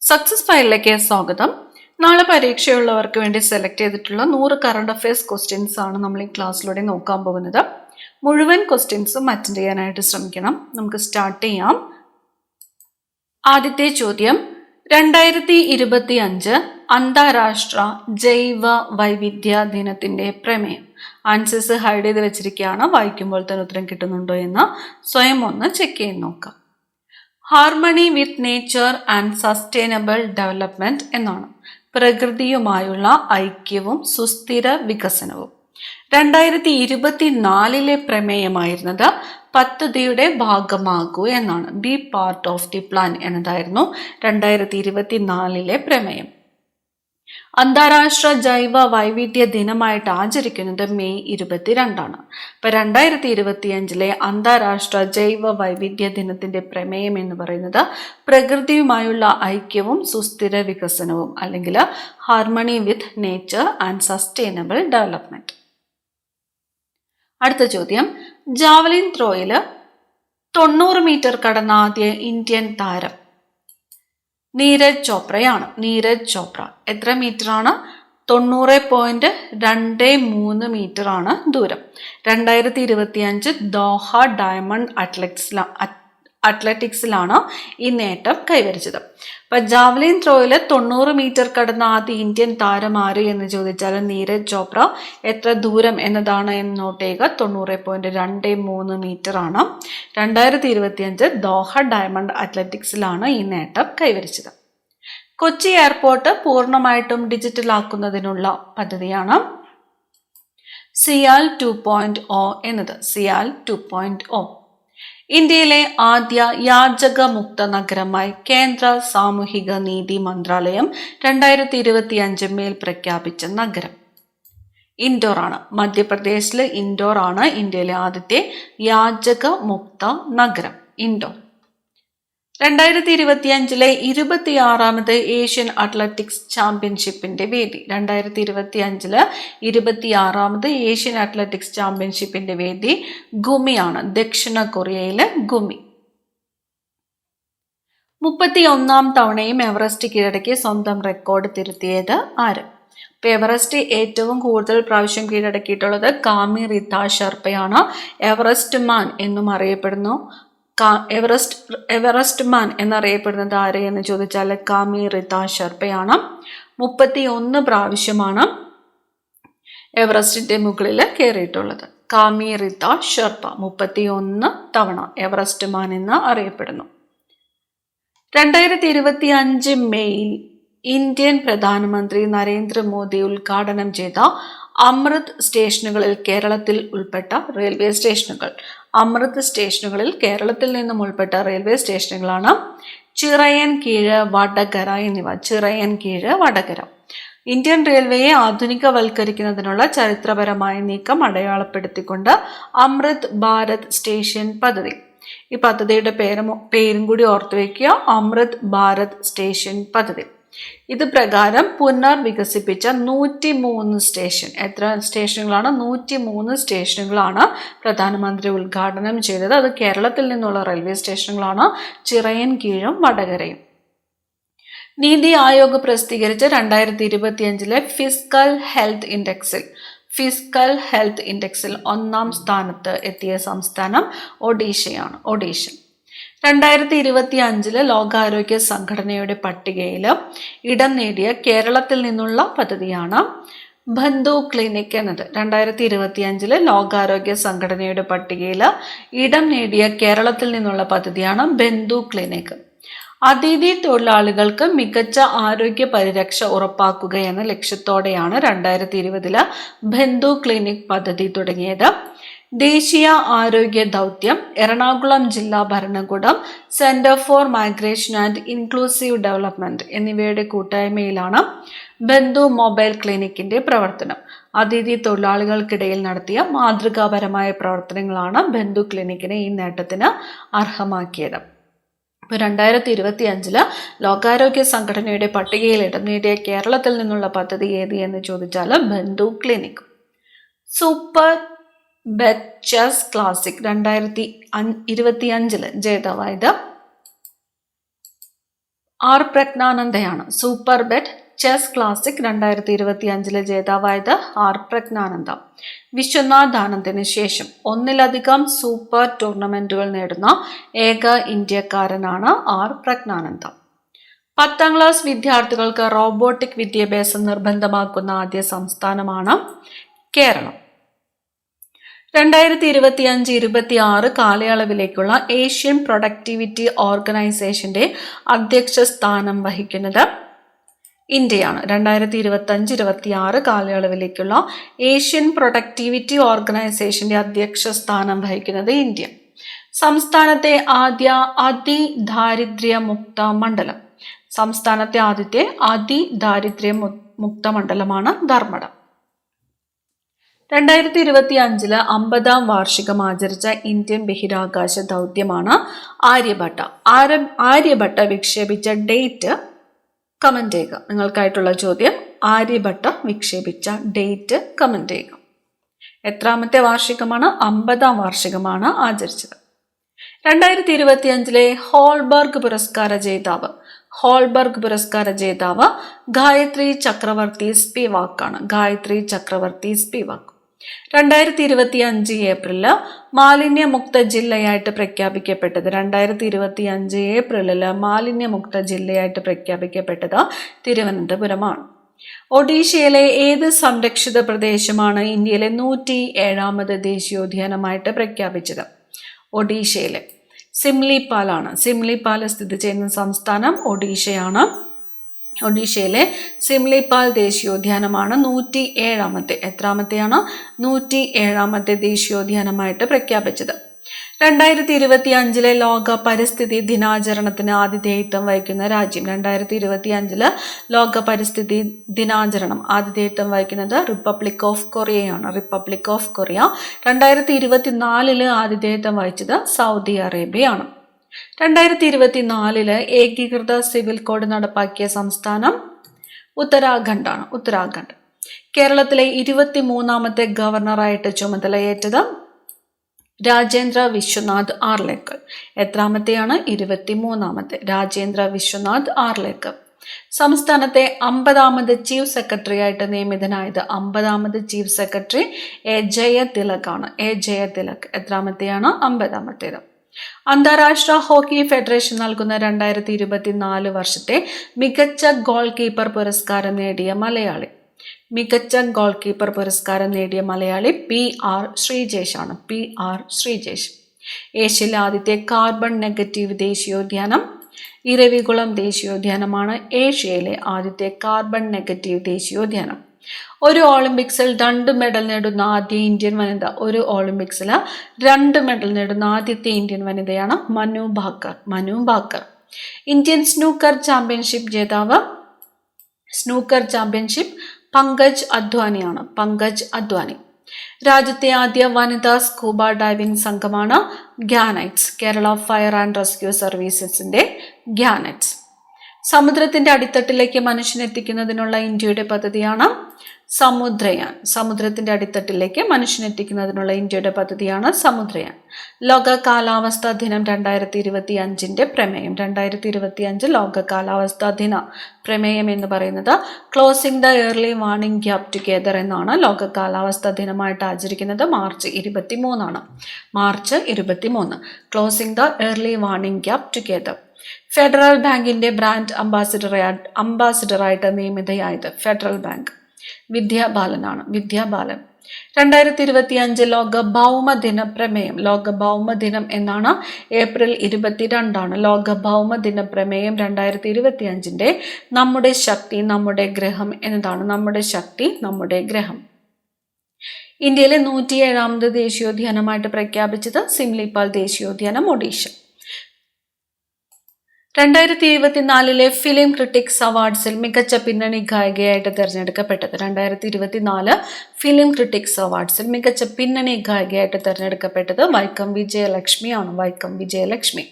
Success ഫയലിലേക്ക് സ്വാഗതം. നാളെ പരീക്ഷയുള്ളവർക്ക് വേണ്ടി സെലക്ട് ചെയ്തിട്ടുള്ള 100 കറണ്ട് അഫയേഴ്സ് ക്വസ്റ്റ്യൻസ് ആണ് നമ്മൾ ഈ ക്ലാസ്സിലൂടെ നോക്കാൻ പോകുന്നത്. മുഴുവൻ ക്വസ്റ്റ്യൻസും അറ്റൻഡ് ചെയ്യാനായിട്ട് ശ്രമിക്കണം. നമുക്ക് സ്റ്റാർട്ട് ചെയ്യാം. ആദ്യത്തെ ചോദ്യം, 2025 അന്താരാഷ്ട്ര ജൈവ വൈവിധ്യ ദിനത്തിന്റെ പ്രമേയം. ആൻസേഴ്സ് ഹൈഡ് ചെയ്ത് വെച്ചിരിക്കുകയാണ്. വായിക്കുമ്പോൾ തന്നെ ഉത്തരം കിട്ടുന്നുണ്ടോ എന്ന് സ്വയം ഒന്ന് ചെക്ക് ചെയ്ത് നോക്കാം. Harmony with nature and sustainable development എന്നാണ്. പ്രകൃതിയുമായുള്ള ഐക്യവും സുസ്ഥിര വികസനവും. 2024 പ്രമേയമായിരുന്നത് പദ്ധതിയുടെ ഭാഗമാകൂ എന്നാണ്. B part of the plan എന്നതായിരുന്നു 2024 പ്രമേയം. അന്താരാഷ്ട്ര ജൈവ വൈവിധ്യ ദിനമായിട്ട് ആചരിക്കുന്നത് മെയ് 22. അപ്പൊ 2025 അന്താരാഷ്ട്ര ജൈവ വൈവിധ്യ ദിനത്തിന്റെ പ്രമേയം എന്ന് പറയുന്നത് പ്രകൃതിയുമായുള്ള ഐക്യവും സുസ്ഥിര വികസനവും, അല്ലെങ്കിൽ harmony with nature and sustainable development. അടുത്ത ചോദ്യം, ജാവലിൻ ത്രോയില് 90 മീറ്റർ കടന്ന ആദ്യ ഇന്ത്യൻ താരം നീരജ് ചോപ്രയാണ്. നീരജ് ചോപ്ര എത്ര മീറ്റർ ആണ്? 90.23 മീറ്റർ ആണ് ദൂരം. 2025 ദോഹ ഡയമണ്ട് അത്ലറ്റിക്സിലാണ് ഈ നേട്ടം കൈവരിച്ചത്. അപ്പൊ ജാവലിൻ ത്രോയില് 90 മീറ്റർ കടന്ന ആദ്യ ഇന്ത്യൻ താരം ആര് എന്ന് ചോദിച്ചാൽ നീരജ് ചോപ്ര. എത്ര ദൂരം എന്നതാണ് എന്ന് നോട്ട് ചെയ്യുക. 90.23 മീറ്റർ ആണ്. 2025 ദോഹ ഡയമണ്ട് അത്ലറ്റിക്സിലാണ് ഈ നേട്ടം കൈവരിച്ചത്. കൊച്ചി എയർപോർട്ട് പൂർണ്ണമായിട്ടും ഡിജിറ്റൽ ആക്കുന്നതിനുള്ള പദ്ധതിയാണ് സിയാൽ 2.0 എന്നത്. സിയാൽ 2.0. ഇന്ത്യയിലെ ആദ്യ യാചകമുക്ത നഗരമായി കേന്ദ്ര സാമൂഹിക നീതി മന്ത്രാലയം 2025 മേൽ പ്രഖ്യാപിച്ച നഗരം ഇൻഡോർ ആണ്. മധ്യപ്രദേശിലെ ഇൻഡോർ ആണ് ഇന്ത്യയിലെ ആദ്യത്തെ യാചകമുക്ത നഗരം. ഇൻഡോർ. 2025 26ാമത് ഏഷ്യൻ അത്ലറ്റിക്സ് ചാമ്പ്യൻഷിപ്പിന്റെ വേദി. 2025 26ാമത് ഏഷ്യൻ അത്ലറ്റിക്സ് ചാമ്പ്യൻഷിപ്പിന്റെ വേദി ഗുമിയാണ്. ദക്ഷിണ കൊറിയയിലെ ഗുമി. 31ാം തവണയും എവറസ്റ്റ് കീഴടക്കി സ്വന്തം റെക്കോർഡ് തിരുത്തിയത് ആര്? ഇപ്പൊ എവറസ്റ്റ് ഏറ്റവും കൂടുതൽ പ്രാവശ്യം കീഴടക്കിയിട്ടുള്ളത് കാമി റിത്ത ഷെർപ്പയാണ്. എവറസ്റ്റ് മാൻ എന്നും അറിയപ്പെടുന്നു. എവറസ്റ്റ് മാൻ എന്നറിയപ്പെടുന്നത് ആര് എന്ന് ചോദിച്ചാൽ കാമി റിത്ത ഷെർപ്പയാണ്. 31 പ്രാവശ്യമാണ് എവറസ്റ്റിന്റെ മുകളിൽ കയറിയിട്ടുള്ളത്. കാമി റിത്ത ഷെർപ്പ 31 തവണ എവറസ്റ്റ് മാൻ എന്ന് അറിയപ്പെടുന്നു. 2025 മെയ്യിൽ ഇന്ത്യൻ പ്രധാനമന്ത്രി നരേന്ദ്രമോദി ഉദ്ഘാടനം ചെയ്ത അമൃത് സ്റ്റേഷനുകളിൽ കേരളത്തിൽ ഉൾപ്പെട്ട റെയിൽവേ സ്റ്റേഷനുകൾ. അമൃത് സ്റ്റേഷനുകളിൽ കേരളത്തിൽ നിന്നും ഉൾപ്പെട്ട റെയിൽവേ സ്റ്റേഷനുകളാണ് ചിറയൻകീഴ്, വടകര എന്നിവ. ചിറയൻകീഴ്, വടകര. ഇന്ത്യൻ റെയിൽവേയെ ആധുനികവൽക്കരിക്കുന്നതിനുള്ള ചരിത്രപരമായ നീക്കം അടയാളപ്പെടുത്തിക്കൊണ്ട് അമൃത് ഭാരത് സ്റ്റേഷൻ പദ്ധതി. ഈ പദ്ധതിയുടെ പേരും കൂടി ഓർത്തു വയ്ക്കുക. അമൃത് ഭാരത് സ്റ്റേഷൻ പദ്ധതി. ഇത് പ്രകാരം പുനർവികസിപ്പിച്ച 103 സ്റ്റേഷൻ. എത്ര സ്റ്റേഷനുകളാണ്? 103 സ്റ്റേഷനുകളാണ് പ്രധാനമന്ത്രി ഉദ്ഘാടനം ചെയ്തത്. അത് കേരളത്തിൽ നിന്നുള്ള റെയിൽവേ സ്റ്റേഷനുകളാണ് ചിറയൻകീഴും വടകരയും. നീതി ആയോഗ് പ്രസിദ്ധീകരിച്ച 2025 ഫിസ്ക്കൽ ഹെൽത്ത് ഇൻഡെക്സിൽ 1ാം സ്ഥാനത്ത് എത്തിയ സംസ്ഥാനം ഒഡീഷയാണ്. ഒഡീഷ. 2025 ലോകാരോഗ്യ സംഘടനയുടെ പട്ടികയിൽ ഇടം നേടിയ കേരളത്തിൽ നിന്നുള്ള പദ്ധതിയാണ് ബന്ധു ക്ലിനിക് എന്നത്. 2025 ലോകാരോഗ്യ സംഘടനയുടെ പട്ടികയിൽ ഇടം നേടിയ കേരളത്തിൽ നിന്നുള്ള പദ്ധതിയാണ് ബന്ധു ക്ലിനിക്. അതിഥി തൊഴിലാളികൾക്ക് മികച്ച ആരോഗ്യ പരിരക്ഷ ഉറപ്പാക്കുക എന്ന ലക്ഷ്യത്തോടെയാണ് 2020 ബന്ധു ക്ലിനിക് പദ്ധതി തുടങ്ങിയത്. ദേശീയ ആരോഗ്യ ദൗത്യം, എറണാകുളം ജില്ലാ ഭരണകൂടം, centre for migration and inclusive development എന്നിവയുടെ കൂട്ടായ്മയിലാണ് ബന്ധു മൊബൈൽ ക്ലിനിക്കിന്റെ പ്രവർത്തനം. അതിഥി തൊഴിലാളികൾക്കിടയിൽ നടത്തിയ മാതൃകാപരമായ പ്രവർത്തനങ്ങളാണ് ബന്ധു ക്ലിനിക്കിനെ ഈ നേട്ടത്തിന് അർഹമാക്കിയത്. ഇപ്പോൾ 2025 ലോകാരോഗ്യ സംഘടനയുടെ പട്ടികയിൽ ഇടം നേടിയ കേരളത്തിൽ നിന്നുള്ള പദ്ധതി ഏത് എന്ന് ചോദിച്ചാൽ Bandhu clinic. Superbet chess classic 2025 ജേതാവായത് ആർ പ്രജ്ഞാനന്ദയാണ്. സൂപ്പർ ബെറ്റ് ചെസ് ക്ലാസിക് 2025 ജേതാവായത് ആർ പ്രജ്ഞാനന്ദ. വിശ്വനാഥ് ആനന്ദിന് ശേഷം ഒന്നിലധികം സൂപ്പർ ടൂർണമെന്റുകൾ നേടുന്ന ഏക ഇന്ത്യക്കാരനാണ് ആർ പ്രജ്ഞാനന്ദ. 10ാം ക്ലാസ് വിദ്യാർത്ഥികൾക്ക് റോബോട്ടിക് വിദ്യാഭ്യാസം നിർബന്ധമാക്കുന്ന ആദ്യ സംസ്ഥാനമാണ് കേരളം. 2025-26 കാലയളവിലേക്കുള്ള ഏഷ്യൻ പ്രൊഡക്ടിവിറ്റി ഓർഗനൈസേഷന്റെ അധ്യക്ഷ സ്ഥാനം വഹിക്കുന്നത് ഇന്ത്യയാണ്. 2025-26 കാലയളവിലേക്കുള്ള ഏഷ്യൻ പ്രൊഡക്ടിവിറ്റി ഓർഗനൈസേഷന്റെ അധ്യക്ഷ സ്ഥാനം വഹിക്കുന്നത് ഇന്ത്യ. സംസ്ഥാനത്തെ ആദ്യ അതിദാരിദ്ര്യമുക്ത മണ്ഡലം. സംസ്ഥാനത്തെ ആദ്യത്തെ അതിദാരിദ്ര്യമുക്ത മണ്ഡലമാണ് ധർമ്മടം. 2025 50ാം വാർഷികം ആചരിച്ച ഇന്ത്യൻ ബഹിരാകാശ ദൗത്യമാണ് ആര്യഭട്ട. ആര്യഭട്ട വിക്ഷേപിച്ച ഡേറ്റ് കമന്റ് ചെയ്യുക. നിങ്ങൾക്കായിട്ടുള്ള ചോദ്യം, ആര്യഭട്ട വിക്ഷേപിച്ച ഡേറ്റ് കമന്റ് ചെയ്യുക. എത്രാമത്തെ വാർഷികമാണ്? 50ാം വാർഷികമാണ് ആചരിച്ചത്. 2025 ഹോൾബർഗ് പുരസ്കാര ജേതാവ്. ഹോൾബർഗ് പുരസ്കാര ജേതാവ് ഗായത്രി ചക്രവർത്തി സ്പിവാക്കാണ്. ഗായത്രി ചക്രവർത്തി സ്പിവാക്ക്. 2025 ഏപ്രിലില് മാലിന്യമുക്ത ജില്ലയായിട്ട് പ്രഖ്യാപിക്കപ്പെട്ടത്. 2025 ഏപ്രിലില് മാലിന്യമുക്ത ജില്ലയായിട്ട് പ്രഖ്യാപിക്കപ്പെട്ടത് തിരുവനന്തപുരമാണ്. ഒഡീഷയിലെ ഏത് സംരക്ഷിത പ്രദേശമാണ് ഇന്ത്യയിലെ 107ാമത് ദേശീയോദ്യാനമായിട്ട് പ്രഖ്യാപിച്ചത്? ഒഡീഷയിലെ സിംലിപാലാണ്. സിംലിപാൽ സ്ഥിതി ചെയ്യുന്ന സംസ്ഥാനം ഒഡീഷയാണ്. ഒഡീഷയിലെ സിംലിപാൽ ദേശീയോദ്യാനമാണ് 107ാമത്തെ. എത്രാമത്തെയാണ്? 107ാമത്തെ ദേശീയോദ്യാനമായിട്ട് പ്രഖ്യാപിച്ചത്. 2025 ലോക പരിസ്ഥിതി ദിനാചരണത്തിന് ആതിഥേയത്വം വഹിക്കുന്ന രാജ്യം. 2025 ലോക പരിസ്ഥിതി ദിനാചരണം ആതിഥേയത്വം വഹിക്കുന്നത് റിപ്പബ്ലിക് ഓഫ് കൊറിയയാണ്. Republic of Korea. 2024 ആതിഥേയത്വം വഹിച്ചത് സൗദി അറേബ്യയാണ്. 2024 ഏകീകൃത സിവിൽ കോഡ് നടപ്പാക്കിയ സംസ്ഥാനം ഉത്തരാഖണ്ഡാണ്. ഉത്തരാഖണ്ഡ്. കേരളത്തിലെ 23ാമത്തെ ഗവർണറായിട്ട് ചുമതലയേറ്റത് രാജേന്ദ്ര വിശ്വനാഥ് ആർലേക്കർ. എത്രാമത്തെയാണ്? 23ാമത്തെ. രാജേന്ദ്ര വിശ്വനാഥ് ആർലേക്കർ. സംസ്ഥാനത്തെ 50ാമത് ചീഫ് സെക്രട്ടറി ആയിട്ട് നിയമിതനായത് 50ാമത് ചീഫ് സെക്രട്ടറി എ ജയതിലക് ആണ്. എ ജയതിലക്. എത്രാമത്തെയാണ്? 50ാമത്തേത്. അന്താരാഷ്ട്ര ഹോക്കി ഫെഡറേഷൻ നൽകുന്ന 2024 വർഷത്തെ മികച്ച ഗോൾ കീപ്പർ പുരസ്കാരം നേടിയ മലയാളി. മികച്ച ഗോൾ കീപ്പർ പുരസ്കാരം നേടിയ മലയാളി PR ശ്രീജേഷ് ആണ്. PR ശ്രീജേഷ്. ഏഷ്യയിലെ ആദ്യത്തെ കാർബൺ നെഗറ്റീവ് ദേശീയോദ്യാനം ഇരവികുളം ദേശീയോദ്യാനമാണ്. ഏഷ്യയിലെ ആദ്യത്തെ കാർബൺ നെഗറ്റീവ് ദേശീയോദ്യാനം. ഒരു ഒളിമ്പിക്സിൽ 2 മെഡൽ നേടുന്ന ആദ്യ ഇന്ത്യൻ വനിത. ഒരു ഒളിമ്പിക്സിൽ 2 മെഡൽ നേടുന്ന ആദ്യത്തെ ഇന്ത്യൻ വനിതയാണ് Manu Bhaker. Manu Bhaker. Indian snooker championship ജേതാവ്. സ്നൂക്കർ ചാമ്പ്യൻഷിപ്പ് പങ്കജ് അദ്വാനിയാണ്. പങ്കജ് അദ്വാനി. രാജ്യത്തെ ആദ്യ വനിതാ സ്കൂബ ഡൈവിംഗ് സംഘമാണ് ഗ്യാനൈറ്റ്സ്. കേരള ഫയർ ആൻഡ് റെസ്ക്യൂ സർവീസസിന്റെ ഗ്യാനൈറ്റ്സ്. സമുദ്രത്തിന്റെ അടിത്തട്ടിലേക്ക് മനുഷ്യനെത്തിക്കുന്നതിനുള്ള ഇന്ത്യയുടെ പദ്ധതിയാണ് സമുദ്രയാൻ. സമുദ്രത്തിന്റെ അടിത്തട്ടിലേക്ക് മനുഷ്യനെത്തിക്കുന്നതിനുള്ള ഇന്ത്യയുടെ പദ്ധതിയാണ് സമുദ്രയാൻ. ലോക കാലാവസ്ഥാ ദിനം 2025 പ്രമേയം. 2025 ലോക കാലാവസ്ഥാ ദിന പ്രമേയം എന്ന് പറയുന്നത് closing the early warning gap together എന്നാണ്. ലോക കാലാവസ്ഥാ ദിനമായിട്ട് ആചരിക്കുന്നത് March 23 March 23. Closing the early warning gap together. Federal ബാങ്കിന്റെ ബ്രാൻഡ് അംബാസിഡറായിട്ട് നിയമിതയായത് ഫെഡറൽ ബാങ്ക് വിദ്യാബാലനാണ്. വിദ്യാബാലൻ. 2025 ലോക ഭൗമദിന പ്രമേയം. ലോക ഭൗമദിനം എന്നാണ്. ഏപ്രിൽ 22 ലോക ഭൗമദിന പ്രമേയം. 2025 നമ്മുടെ ശക്തി നമ്മുടെ ഗ്രഹം എന്നതാണ്. നമ്മുടെ ശക്തി നമ്മുടെ ഗ്രഹം. ഇന്ത്യയിലെ 107ാമത് ദേശീയോദ്യാനമായിട്ട് പ്രഖ്യാപിച്ചത് സിംലിപാൽ ദേശീയോദ്യാനം ഒഡീഷ. 2024 ഫിലിം ക്രിട്ടിക്സ് അവാർഡ്സിൽ മികച്ച പിന്നണി ഗായികയായിട്ട് തിരഞ്ഞെടുക്കപ്പെട്ടത്. 2024 ഫിലിം ക്രിട്ടിക്സ് അവാർഡ്സിൽ മികച്ച പിന്നണി ഗായികയായിട്ട് തിരഞ്ഞെടുക്കപ്പെട്ടത് വൈക്കം വിജയലക്ഷ്മിയാണ്. വൈക്കം വിജയലക്ഷ്മി.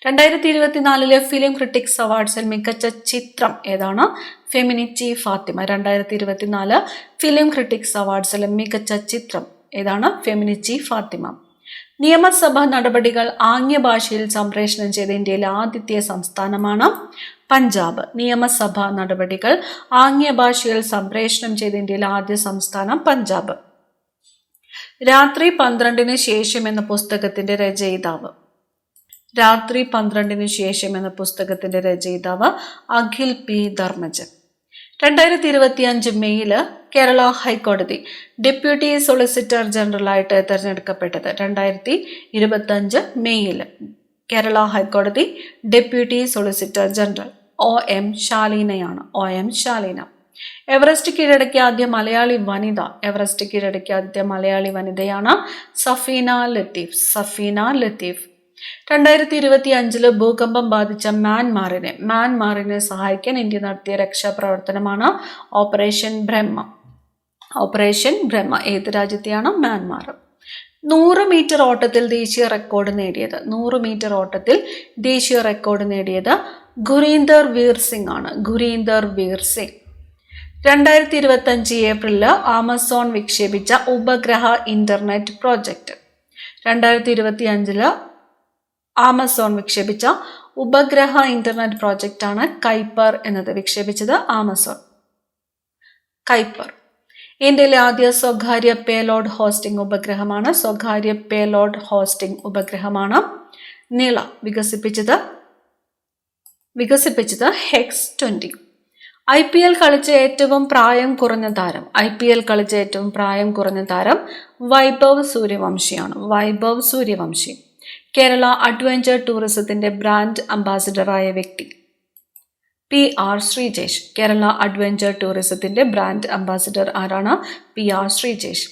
2024 ഫിലിം ക്രിട്ടിക്സ് അവാർഡ്സിൽ മികച്ച ചിത്രം ഏതാണ്? ഫെമിനിച്ചി ഫാത്തിമ. 2024 ഫിലിം ക്രിട്ടിക്സ് അവാർഡ്സിൽ മികച്ച ചിത്രം ഏതാണ്? ഫെമിനിച്ചി ഫാത്തിമ. നിയമസഭാ നടപടികൾ ആംഗ്യ ഭാഷയിൽ സംപ്രേഷണം ചെയ്ത ഇന്ത്യയിലെ ആദ്യത്തെ സംസ്ഥാനമാണ് പഞ്ചാബ്. നിയമസഭാ നടപടികൾ ആംഗ്യ ഭാഷയിൽ സംപ്രേഷണം ചെയ്ത ഇന്ത്യയിലെ ആദ്യ സംസ്ഥാനം പഞ്ചാബ്. രാത്രി 12-ന് ശേഷം എന്ന പുസ്തകത്തിന്റെ രചയിതാവ്. രാത്രി 12-ന് ശേഷം എന്ന പുസ്തകത്തിന്റെ രചയിതാവ് അഖിൽ പി ധർമ്മജൻ. 2025 മെയ്യില് കേരള ഹൈക്കോടതി ഡെപ്യൂട്ടി സോളിസിറ്റർ ജനറലായിട്ട് തെരഞ്ഞെടുക്കപ്പെട്ടത്. 2025 മെയ്യില് കേരള ഹൈക്കോടതി ഡെപ്യൂട്ടി സോളിസിറ്റർ ജനറൽ OM ശാലീനയാണ്. OM ശാലീന. എവറസ്റ്റ് കീഴടക്കിയ ആദ്യ മലയാളി വനിത. എവറസ്റ്റ് കീഴടക്കിയ ആദ്യ മലയാളി വനിതയാണ് സഫീന ലത്തീഫ്. സഫീന ലത്തീഫ്. 2025 ഭൂകമ്പം ബാധിച്ച മ്യാൻമാറിനെ സഹായിക്കാൻ ഇന്ത്യ നടത്തിയ രക്ഷാപ്രവർത്തനമാണ് ഓപ്പറേഷൻ ബ്രഹ്മ. ഓപ്പറേഷൻ ബ്രഹ്മ. ഏത് രാജ്യത്തെയാണ്? മ്യാൻമാർ. 100 മീറ്റർ ഓട്ടത്തിൽ ദേശീയ റെക്കോർഡ് നേടിയത്. 100 മീറ്റർ ഓട്ടത്തിൽ ദേശീയ റെക്കോർഡ് നേടിയത് ഗുരീന്ദർ വീർ സിംഗ് ആണ്. ഗുരീന്ദർ വീർ സിംഗ്. 2025 ഏപ്രിലില് ആമസോൺ വിക്ഷേപിച്ച ഉപഗ്രഹ ഇന്റർനെറ്റ് പ്രോജക്റ്റ്. 2025 ആമസോൺ വിക്ഷേപിച്ച ഉപഗ്രഹ ഇന്റർനെറ്റ് പ്രോജക്റ്റ് ആണ് കൈപ്പർ എന്നത്. വിക്ഷേപിച്ചത് ആമസോൺ. കൈപ്പർ. ഇന്ത്യയിലെ ആദ്യ സ്വകാര്യ പേലോഡ് ഹോസ്റ്റിംഗ് ഉപഗ്രഹമാണ്. സ്വകാര്യ പേലോഡ് ഹോസ്റ്റിംഗ് ഉപഗ്രഹമാണ് നീള. വികസിപ്പിച്ചത് ഹെക്സ് 20. IPL കളിച്ച ഏറ്റവും പ്രായം കുറഞ്ഞ താരം. IPL കളിച്ച ഏറ്റവും പ്രായം കുറഞ്ഞ താരം വൈഭവ് സൂര്യവംശിയാണ്. വൈഭവ് സൂര്യവംശി. കേരള അഡ്വഞ്ചർ ടൂറിസത്തിന്റെ ബ്രാൻഡ് അംബാസിഡറായ വ്യക്തി PR ശ്രീജേഷ്. കേരള അഡ്വഞ്ചർ ടൂറിസത്തിന്റെ ബ്രാൻഡ് അംബാസിഡർ ആരാണ്? PR ശ്രീജേഷ്.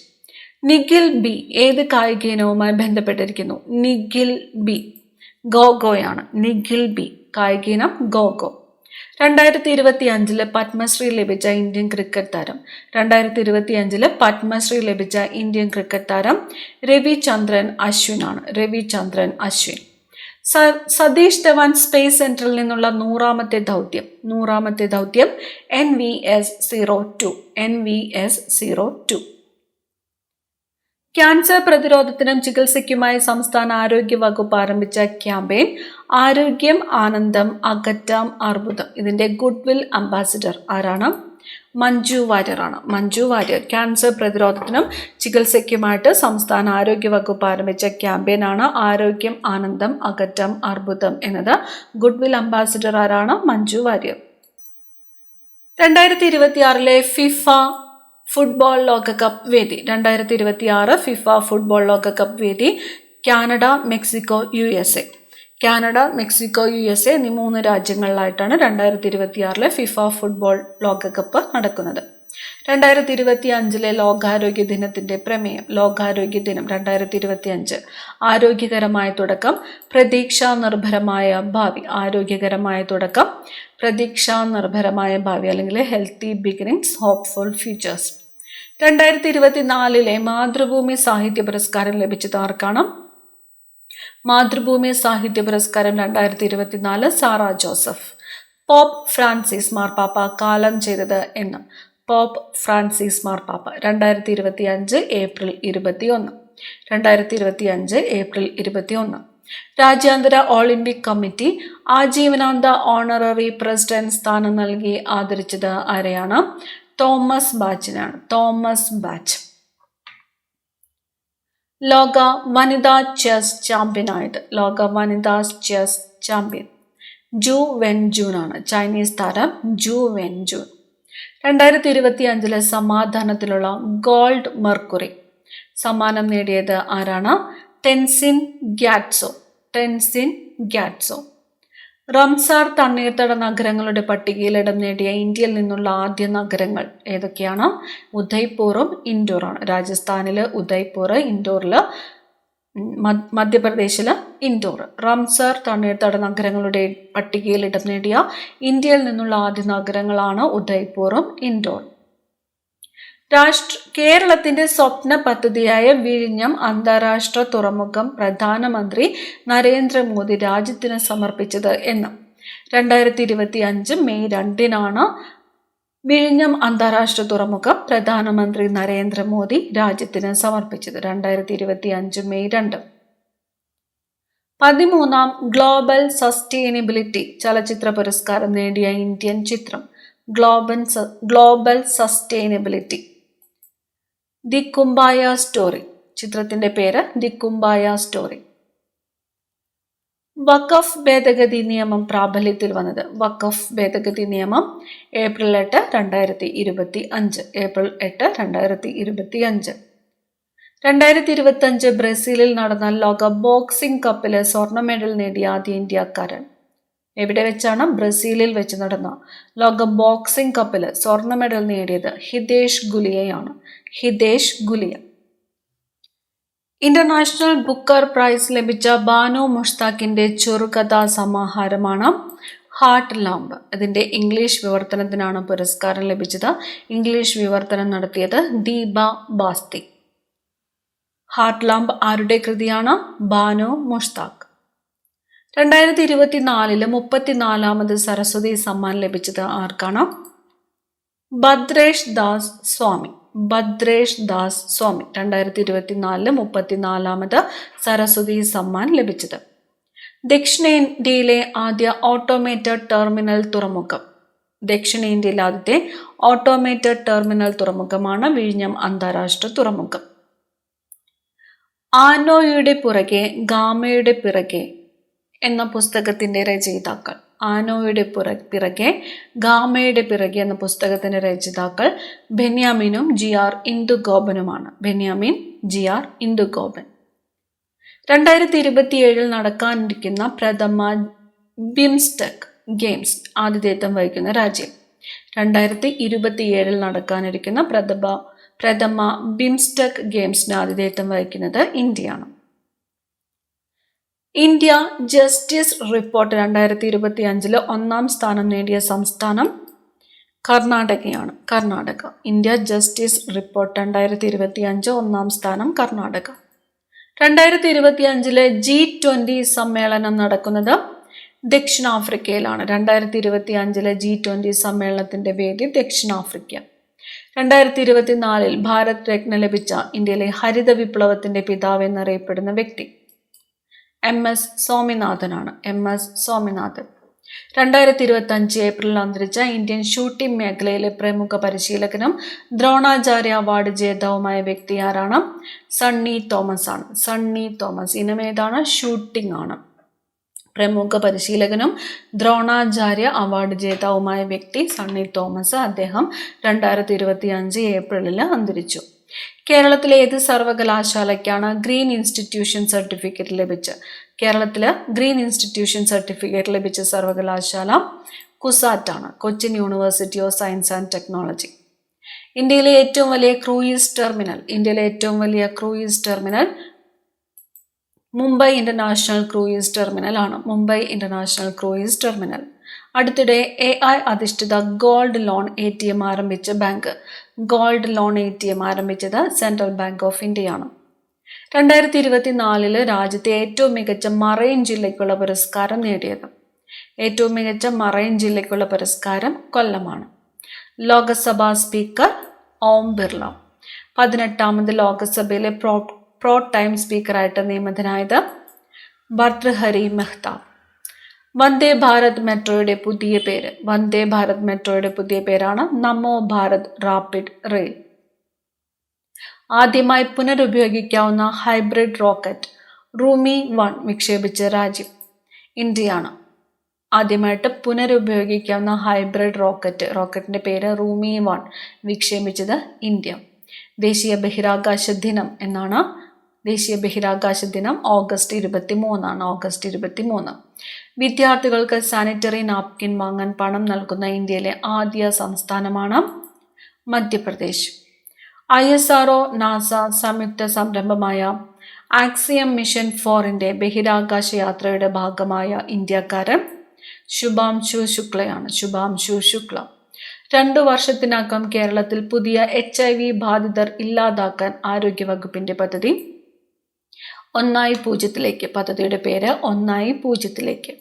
നിഖിൽ ബി ഏത് കായിക ഇനവുമായി ബന്ധപ്പെട്ടിരിക്കുന്നു? നിഖിൽ ബി ഗോഗോയാണ്. നിഖിൽ ബി കായിക ഇനം ഗോഗോ. 2025 പത്മശ്രീ ലഭിച്ച ഇന്ത്യൻ ക്രിക്കറ്റ് താരം. 2025 പത്മശ്രീ ലഭിച്ച ഇന്ത്യൻ ക്രിക്കറ്റ് താരം രവിചന്ദ്രൻ അശ്വിൻ ആണ്. രവിചന്ദ്രൻ അശ്വിൻ. സതീഷ് ധവാൻ സ്പേസ് സെന്ററിൽ നിന്നുള്ള 100ാമത്തെ ദൗത്യം NVS-02. NVS-02. ക്യാൻസർ പ്രതിരോധത്തിനും ചികിത്സയ്ക്കുമായി സംസ്ഥാന ആരോഗ്യ വകുപ്പ് ആരംഭിച്ച ക്യാമ്പയിൻ ആരോഗ്യം ആനന്ദം അകറ്റാം അർബുദം. ഇതിന്റെ ഗുഡ്വിൽ അംബാസിഡർ ആരാണ്? മഞ്ജു വാര്യറാണ്. മഞ്ജു വാര്യർ. ക്യാൻസർ പ്രതിരോധത്തിനും ചികിത്സയ്ക്കുമായിട്ട് സംസ്ഥാന ആരോഗ്യ വകുപ്പ് ആരംഭിച്ച ക്യാമ്പയിനാണ് ആരോഗ്യം ആനന്ദം അകറ്റാം അർബുദം എന്നത്. ഗുഡ്വിൽ അംബാസിഡർ ആരാണ്? മഞ്ജു വാര്യർ. 2026 ഫിഫ ഫുട്ബോൾ ലോകകപ്പ് വേദി. 2026 ഫിഫ ഫുട്ബോൾ ലോകകപ്പ് വേദി Canada, Mexico, USA. Canada, Mexico, USA എന്നീ 3 രാജ്യങ്ങളിലായിട്ടാണ് 2026 ഫിഫ ഫുട്ബോൾ ലോകകപ്പ് നടക്കുന്നത്. 2025 ലോകാരോഗ്യ ദിനത്തിന്റെ പ്രമേയം. ലോകാരോഗ്യ ദിനം 2025 ആരോഗ്യകരമായ തുടക്കം പ്രതീക്ഷാ നിർഭരമായ ഭാവി. ആരോഗ്യകരമായ തുടക്കം പ്രതീക്ഷാ നിർഭരമായ ഭാവി അല്ലെങ്കിൽ healthy beginnings hopeful futures. 2024 Mathrubhumi സാഹിത്യ പുരസ്കാരം ലഭിച്ചത് ആർക്കാണ്? മാതൃഭൂമി സാഹിത്യ പുരസ്കാരം 2024 സാറ ജോസഫ്. പോപ്പ് ഫ്രാൻസിസ് മാർപ്പാപ്പ കാലം ചെയ്തത് എന്ന്. പോപ്പ് ഫ്രാൻസിസ് മാർപ്പാപ്പ 2025 ഏപ്രിൽ 21. 2025 ഏപ്രിൽ 21. രാജ്യാന്തര ഒളിമ്പിക് കമ്മിറ്റി ആജീവനാന്ത ഓണററി പ്രസിഡന്റ് സ്ഥാനം നൽകി ആദരിച്ചത് ആരെയാണ്? തോമസ് ബാച്ചിനാണ്. Thomas Bach. ലോക വനിതാ ചെസ് ചാമ്പ്യനായത്. ലോക വനിതാ ചെസ് ചാമ്പ്യൻ ജു വെൻജൂൻ ആണ്. ചൈനീസ് താരം ജു വെൻജൂൻ. 2025 സമാധാനത്തിലുള്ള ഗോൾഡ് മെർക്കുറി സമ്മാനം നേടിയത് ആരാണ്? ടെൻസിൻ ഗ്യാറ്റ്സോ. ടെൻസിൻ ഗ്യാറ്റ്സോ. റംസാർ തണ്ണീർത്തട നഗരങ്ങളുടെ പട്ടികയിൽ ഇടം നേടിയ ഇന്ത്യയിൽ നിന്നുള്ള ആദ്യ നഗരങ്ങൾ ഏതൊക്കെയാണ്? ഉദയ്പൂറും ഇൻഡോറാണ്. രാജസ്ഥാനില് ഉദയ്പൂർ, ഇൻഡോറില് മധ്യപ്രദേശില് ഇൻഡോർ. റംസാർ തണ്ണീർത്തട നഗരങ്ങളുടെ പട്ടികയിൽ ഇടം നേടിയ ഇന്ത്യയിൽ നിന്നുള്ള ആദ്യ നഗരങ്ങളാണ് ഉദയ്പൂറും ഇൻഡോർ. കേരളത്തിന്റെ സ്വപ്ന പദ്ധതിയായ വിഴിഞ്ഞം അന്താരാഷ്ട്ര തുറമുഖം പ്രധാനമന്ത്രി നരേന്ദ്രമോദി രാജ്യത്തിന് സമർപ്പിച്ചത് എന്ന്. 2025 മെയ് 2 വിഴിഞ്ഞം അന്താരാഷ്ട്ര തുറമുഖം പ്രധാനമന്ത്രി നരേന്ദ്രമോദി രാജ്യത്തിന് സമർപ്പിച്ചത്. 2025 മെയ് 2. 13ാം ഗ്ലോബൽ സസ്റ്റൈനബിലിറ്റി ചലച്ചിത്ര പുരസ്കാരം നേടിയ ഇന്ത്യൻ ചിത്രം. Global sustainability. The Kumbaya story. ചിത്രത്തിന്റെ പേര് ദി കുംബായ സ്റ്റോറി. വഖഫ് ഭേദഗതി നിയമം പ്രാബല്യത്തിൽ വന്നത്. വഖഫ് ഭേദഗതി നിയമം ഏപ്രിൽ 8, 2025. ഏപ്രിൽ 8, 2025. 2025 ബ്രസീലിൽ നടന്ന ലോക ബോക്സിംഗ് കപ്പില് സ്വർണ്ണ മെഡൽ നേടിയ ആദ്യ ഇന്ത്യക്കാരൻ. എവിടെ വെച്ചാണ്? ബ്രസീലിൽ വെച്ച് നടന്ന ലോക ബോക്സിംഗ് കപ്പില് സ്വർണ്ണ മെഡൽ നേടിയത് ഹിതേഷ് ഗുലിയയാണ്. Hitesh Gulia. International Booker prize ലഭിച്ച ബാനു മുഷ്താഖിന്റെ ചെറുകഥാ സമാഹാരമാണ് ഹാർട്ട് ലാമ്പ്. ഇതിന്റെ ഇംഗ്ലീഷ് വിവർത്തനത്തിനാണ് പുരസ്കാരം ലഭിച്ചത്. ഇംഗ്ലീഷ് വിവർത്തനം നടത്തിയത് ദീപ ബാസ്തി. ഹാർട്ട് ലാമ്പ് ആരുടെ കൃതിയാണ്? ബാനു മുഷ്താഖ്. 2024 34ാമത് സരസ്വതി സമ്മാൻ ലഭിച്ചത് ആർക്കാണ്? ഭദ്രേഷ് ദാസ് സ്വാമി. ഭദ്രേഷ് ദാസ് സ്വാമി 2024 34ാമത് സരസ്വതി സമ്മാൻ ലഭിച്ചത്. ദക്ഷിണേന്ത്യയിലെ ആദ്യ ഓട്ടോമേറ്റഡ് ടെർമിനൽ തുറമുഖം. ദക്ഷിണേന്ത്യയിലെ ആദ്യത്തെ ഓട്ടോമേറ്റഡ് ടെർമിനൽ തുറമുഖമാണ് വിഴിഞ്ഞം അന്താരാഷ്ട്ര തുറമുഖം. ആനോയുടെ പുറകെ ഗാമയുടെ പിറകെ എന്ന പുസ്തകത്തിന്റെ രചയിതാക്കൾ. ആനോയുടെ പിറകെ ഗാമയുടെ പിറകെ എന്ന പുസ്തകത്തിന്റെ രചയിതാക്കൾ ബെന്യാമിനും GR ഇന്ദുഗോപനുമാണ്. ബെന്യാമിൻ GR ഇന്ദുഗോപൻ. 2027 നടക്കാനിരിക്കുന്ന പ്രഥമ ബിംസ്റ്റെക് ഗെയിംസ് ആതിഥേയത്വം വഹിക്കുന്ന രാജ്യം. 2027 നടക്കാനിരിക്കുന്ന പ്രഥമ ബിംസ്റ്റെക് ഗെയിംസിന് ആതിഥേയത്വം വഹിക്കുന്നത് ഇന്ത്യയാണ്. ഇന്ത്യ ജസ്റ്റിസ് റിപ്പോർട്ട് 2025 1ാം സ്ഥാനം നേടിയ സംസ്ഥാനം കർണാടകയാണ്. കർണാടക. ഇന്ത്യ ജസ്റ്റിസ് റിപ്പോർട്ട് 2025 1ാം സ്ഥാനം കർണാടക. 2025 G20 സമ്മേളനം നടക്കുന്നത് ദക്ഷിണാഫ്രിക്കയിലാണ്. 2025 G20 സമ്മേളനത്തിന്റെ വേദി ദക്ഷിണാഫ്രിക്ക. 2024 ഭാരത് രത്ന ലഭിച്ച ഇന്ത്യയിലെ ഹരിത വിപ്ലവത്തിന്റെ പിതാവ് എന്നറിയപ്പെടുന്ന വ്യക്തി MS സ്വാമിനാഥനാണ്. MS സ്വാമിനാഥൻ. 2025 ഏപ്രിലിൽ അന്തരിച്ച ഇന്ത്യൻ ഷൂട്ടിംഗ് മേഖലയിലെ പ്രമുഖ പരിശീലകനും ദ്രോണാചാര്യ അവാർഡ് ജേതാവുമായ വ്യക്തി ആരാണ്? സണ്ണി തോമസ് ആണ്. സണ്ണി തോമസ്. ഇനമേതാണ്? ഷൂട്ടിംഗ് ആണ്. പ്രമുഖ പരിശീലകനും ദ്രോണാചാര്യ അവാർഡ് ജേതാവുമായ വ്യക്തി സണ്ണി തോമസ്. അദ്ദേഹം 2025 ഏപ്രിലിൽ അന്തരിച്ചു. കേരളത്തിലെ ഏത് സർവകലാശാലയ്ക്കാണ് ഗ്രീൻ ഇൻസ്റ്റിറ്റ്യൂഷൻ സർട്ടിഫിക്കറ്റ് ലഭിച്ചത്? കേരളത്തില് ഗ്രീൻ ഇൻസ്റ്റിറ്റ്യൂഷൻ സർട്ടിഫിക്കറ്റ് ലഭിച്ച സർവകലാശാല കുസാറ്റാണ്. Cochin university of science and technology. ഇന്ത്യയിലെ ഏറ്റവും വലിയ ക്രൂയിസ് ടെർമിനൽ. ഇന്ത്യയിലെ ഏറ്റവും വലിയ cruise terminal Mumbai international cruise terminal ആണ്. Mumbai international cruise terminal. അടുത്തിടെ AI അധിഷ്ഠിത ഗോൾഡ് ലോൺ ATM ആരംഭിച്ച ബാങ്ക്. ഗോൾഡ് ലോൺ ATM ആരംഭിച്ചത് സെൻട്രൽ ബാങ്ക് ഓഫ് ഇന്ത്യയാണ്. 2024 രാജ്യത്തെ ഏറ്റവും മികച്ച മറൈൻ ജില്ലയ്ക്കുള്ള പുരസ്കാരം നേടിയത്. ഏറ്റവും മികച്ച മറൈൻ ജില്ലയ്ക്കുള്ള പുരസ്കാരം കൊല്ലമാണ്. ലോകസഭാ സ്പീക്കർ ഓം ബിർള. 18ാമത് ലോകസഭയിലെ പ്രോ ടൈം സ്പീക്കറായിട്ട് നിയമിതനായത് ഭർതൃഹരി മെഹ്താബ്. വന്ദേ ഭാരത് മെട്രോയുടെ പുതിയ പേര്. വന്ദേ ഭാരത് മെട്രോയുടെ പുതിയ പേരാണ് നമോ ഭാരത് റാപ്പിഡ് റെയിൽ. ആദ്യമായി പുനരുപയോഗിക്കാവുന്ന ഹൈബ്രിഡ് റോക്കറ്റ് റൂമി 1 വിക്ഷേപിച്ച രാജ്യം ഇന്ത്യയാണ്. ആദ്യമായിട്ട് പുനരുപയോഗിക്കാവുന്ന ഹൈബ്രിഡ് റോക്കറ്റിന്റെ പേര് റൂമി 1 വിക്ഷേപിച്ചത് ഇന്ത്യ. ദേശീയ ബഹിരാകാശ ദിനം എന്നാണ്. ദേശീയ ബഹിരാകാശ ദിനം ഓഗസ്റ്റ് 23 ആണ്. ഓഗസ്റ്റ് 23. വിദ്യാർത്ഥികൾക്ക് സാനിറ്ററി നാപ്കിൻ വാങ്ങാൻ പണം നൽകുന്ന ഇന്ത്യയിലെ ആദ്യ സംസ്ഥാനമാണ് മധ്യപ്രദേശ്. ISRO നാസ സംയുക്ത സംരംഭമായ ആക്സിയം മിഷൻ 4ന്റെ ബഹിരാകാശ യാത്രയുടെ ഭാഗമായ ഇന്ത്യക്കാരൻ ശുഭാംശു ശുക്ലയാണ്. ശുഭാംശു ശുക്ല. 2 വർഷത്തിനകം കേരളത്തിൽ പുതിയ HIV ബാധിതർ ഇല്ലാതാക്കാൻ ആരോഗ്യവകുപ്പിന്റെ പദ്ധതി 1-0. പദ്ധതിയുടെ പേര് 1-0.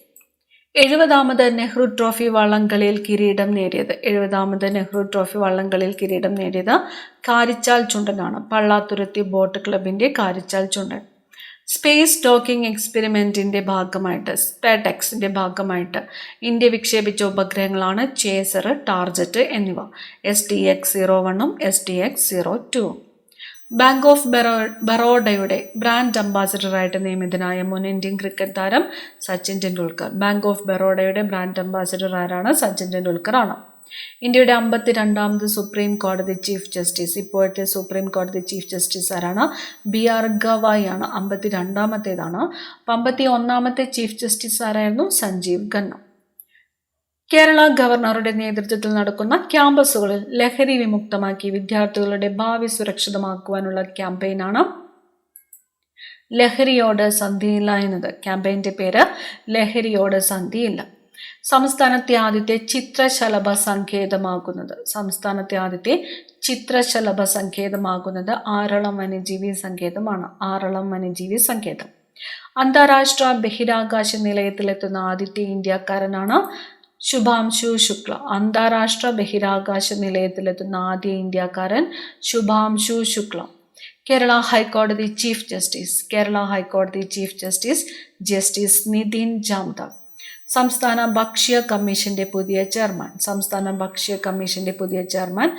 70ാമത് നെഹ്റു ട്രോഫി വള്ളംകളിയിൽ കിരീടം നേടിയത്. 70ാമത് നെഹ്റു ട്രോഫി വള്ളംകളിയിൽ കിരീടം നേടിയത് കാരിച്ചാൽ ചുണ്ടനാണ്. പള്ളാത്തുരുത്തി ബോട്ട് ക്ലബിന്റെ കാരിച്ചാൽ ചുണ്ടൻ. സ്പേസ് ഡോക്കിംഗ് എക്സ്പെരിമെൻറ്റിൻ്റെ ഭാഗമായിട്ട് സ്പേടെക്സിൻ്റെ ഭാഗമായിട്ട് ഇന്ത്യ വിക്ഷേപിച്ച ഉപഗ്രഹങ്ങളാണ് ചേസർ, ടാർജറ്റ് എന്നിവ. STX-01 STX-02. ബാങ്ക് ഓഫ് ബറോഡയുടെ ബ്രാൻഡ് അംബാസിഡറായിട്ട് നിയമിതനായ മുൻ ഇന്ത്യൻ ക്രിക്കറ്റ് താരം സച്ചിൻ ടെണ്ടുൽക്കർ. ബാങ്ക് ഓഫ് ബറോഡയുടെ ബ്രാൻഡ് അംബാസിഡർ ആരാണ്? സച്ചിൻ ടെണ്ടുൽക്കർ ആണ്. ഇന്ത്യയുടെ 52ാമത് സുപ്രീം കോടതി ചീഫ് ജസ്റ്റിസ്, ഇപ്പോഴത്തെ സുപ്രീം കോടതി ചീഫ് ജസ്റ്റിസ് ആരാണ്? BR ഗവായി ആണ്. 52ാമത്തേതാണ്. 51ാമത്തെ ചീഫ് ജസ്റ്റിസ് ആരായിരുന്നു? സഞ്ജീവ് ഖന്ന. കേരള ഗവർണറുടെ നേതൃത്വത്തിൽ നടക്കുന്ന ക്യാമ്പസുകളിൽ ലഹരി വിമുക്തമാക്കി വിദ്യാർത്ഥികളുടെ ഭാവി സുരക്ഷിതമാക്കുവാനുള്ള ക്യാമ്പയിനാണ് ലഹരിയോട് സന്ധിയില്ല എന്നത്. ക്യാമ്പയിൻ്റെ പേര് ലഹരിയോട് സന്ധിയില്ല. സംസ്ഥാനത്തെ ആദ്യത്തെ ചിത്രശലഭ സങ്കേതമാകുന്നത് ആറളം വന്യജീവി സങ്കേതമാണ്. ആറളം വന്യജീവി സങ്കേതം. അന്താരാഷ്ട്ര ബഹിരാകാശ നിലയത്തിലെത്തുന്ന ആദ്യത്തെ ഇന്ത്യക്കാരനാണ് ശുഭാംശു ശുക്ല. അന്താരാഷ്ട്ര ബഹിരാകാശ നിലയത്തിലെത്തുന്ന ആദ്യ ഇന്ത്യക്കാരൻ ശുഭാംശു ശുക്ല. കേരള ഹൈക്കോടതി chief justice justice Nitin Jamdar. സംസ്ഥാന ഭക്ഷ്യ കമ്മീഷന്റെ പുതിയ ചെയർമാൻ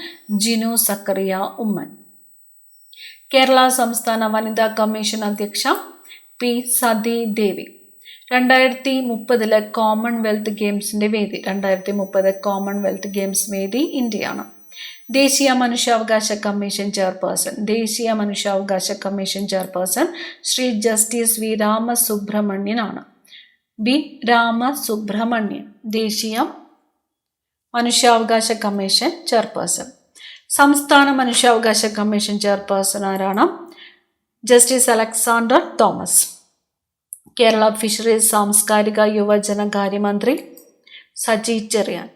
ജിനു സക്കറിയ ഉമ്മൻ. കേരള സംസ്ഥാന വനിതാ കമ്മീഷൻ അധ്യക്ഷ P. സതി ദേവി. 2030 കോമൺവെൽത്ത് ഗെയിംസിന്റെ വേദി. 2030 കോമൺവെൽത്ത് ഗെയിംസ് വേദി ഇന്ത്യയാണ്. ദേശീയ മനുഷ്യാവകാശ commission chairperson Shri justice V. രാമസുബ്രഹ്മണ്യനാണ്. ദേശീയ മനുഷ്യാവകാശ കമ്മീഷൻ ചെയർപേഴ്സൺ. സംസ്ഥാന മനുഷ്യാവകാശ കമ്മീഷൻ ചെയർപേഴ്സൺ ആരാണ്? Justice Alexander Thomas. Kerala fisheries സാംസ്കാരിക യുവജനകാര്യമന്ത്രി സജി ചെറിയാൻ.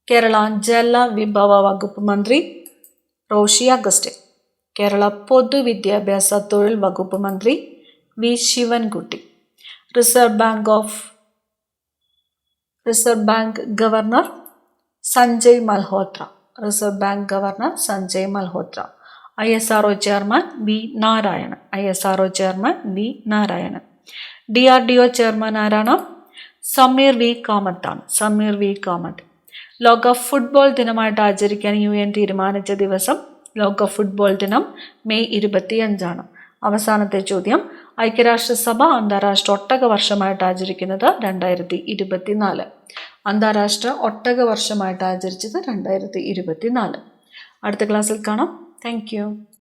കേരള ജലവിഭവ വകുപ്പ് മന്ത്രി റോഷി അഗസ്റ്റിൻ. കേരള പൊതുവിദ്യാഭ്യാസ തൊഴിൽ വകുപ്പ് മന്ത്രി V. Sivankutty. Reserve bank governor Sanjay Malhotra. ISRO chairman V. Narayanan. DRDO chairman ആരാണ്? സമീർ V. കാമത്ത്. ലോക ഫുട്ബോൾ ദിനമായിട്ട് ആചരിക്കാൻ UN തീരുമാനിച്ച ദിവസം? ലോക ഫുട്ബോൾ ദിനം മെയ് 25 അവസാനത്തെ ചോദ്യം. ഐക്യരാഷ്ട്രസഭ അന്താരാഷ്ട്ര ഒട്ടക വർഷമായിട്ട് ആചരിക്കുന്നത് 2024. അന്താരാഷ്ട്ര ഒട്ടക വർഷമായിട്ട് ആചരിച്ചത് 2024. അടുത്ത ക്ലാസ്സിൽ കാണാം. Thank you.